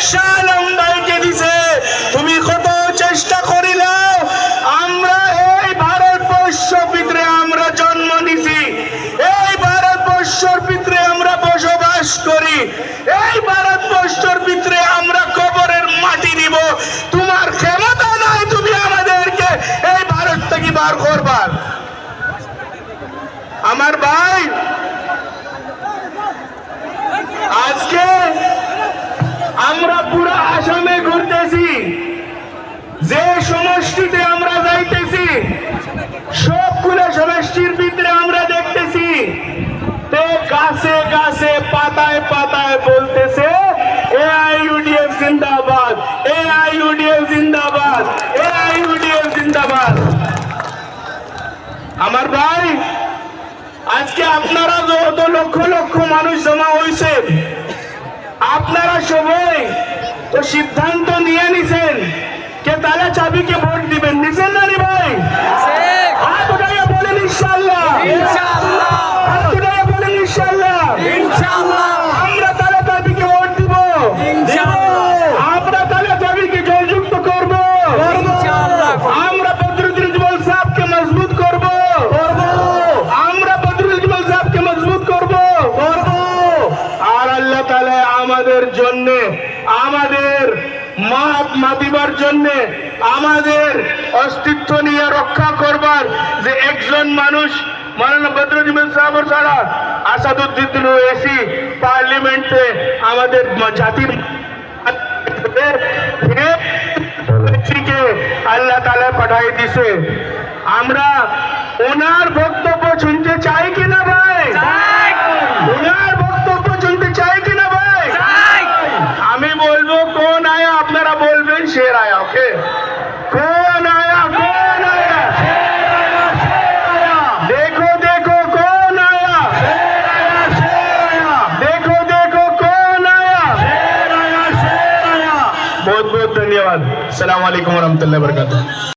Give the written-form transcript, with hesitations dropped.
শাহ আলম ভাইকে দিছে। তুমি কত চেষ্টা করিলাও, আমরা এই ভারতবর্ষের ভিতরে আমরা জন্ম নিছি, এই ভারতবর্ষের ভিতরে আমরা বসবাস করি, এই ভারতবর্ষের ভিতরে আমরা কবরের মাটি দিব। তোমার ক্ষমতা নাই তুমি আমাদেরকে এই ভারত থেকে বার করবার। আমার ভাই, আজকে আমরা পুরো আসামে ঘুরতেছি, যে সমষ্টিতে আমরা যাইতেছি সবগুলো সমষ্টির ভিতরে আমরা দেখতেছি তে গাছে গাছে পাতায় পাতায় বলতেছে এআইইউডিএফ জিন্দাবাদ, এআইইউডিএফ জিন্দাবাদ, এআইইউডিএফ জিন্দাবাদ। আমার ভাই, আজকে আপনারা যত লক্ষ লক্ষ মানুষ জমা হয়েছে, আপনারা সবাই তো সিদ্ধান্ত নিয়ে নিছেন কে তালা চাবিকে ভোট দিবেন, নিছেন না নি ভাই? হাত উঠাইয়া বলেন ইনশাআল্লাহ, হাত উঠাইয়া বলেন ইনশাআল্লাহ। আমরা তালা চাবিকে ভোট দিব, আমরা তালা চাবিকে জয়যুক্ত করব, আমরা বদরুদ্দিন উজ্জ্বল সাহেবকে মজবুত করব, আমরা বদরুদ্দিন উজ্জ্বল সাহেবকে মজবুত করব। আর আল্লাহ তাআলা আমাদের জন্য, আমাদের মাতিবার জন্য, আমাদের অস্তিত্ব নিয়ে রক্ষা করবার যে একজন মানুষ মাওলানা বদরুদ্দিন সাহেব ছাড়া আসাদুদ্দিন ওয়েসি পার্লামেন্টে আমাদের জাতির আল্লাহ তাআলা পাঠাই দিছে। আমরা ওনার বক্তব্য শুনতে চাই কিনা ভাই? ওনার বক্তব্য শুনতে চাই কিনা ভাই? আমি বলবো কোন আয়া, আপনারা বলবেন শের আয়া। ওকে, কোন আয়া, কোন আয়া? দেখো দেখো কোন আয়া, দেখো দেখো কোন আয়া। बहुत बहुत धन्यवाद। अस्सलाम वालेकुम रहमतुल्लाहि व बरकातुहू।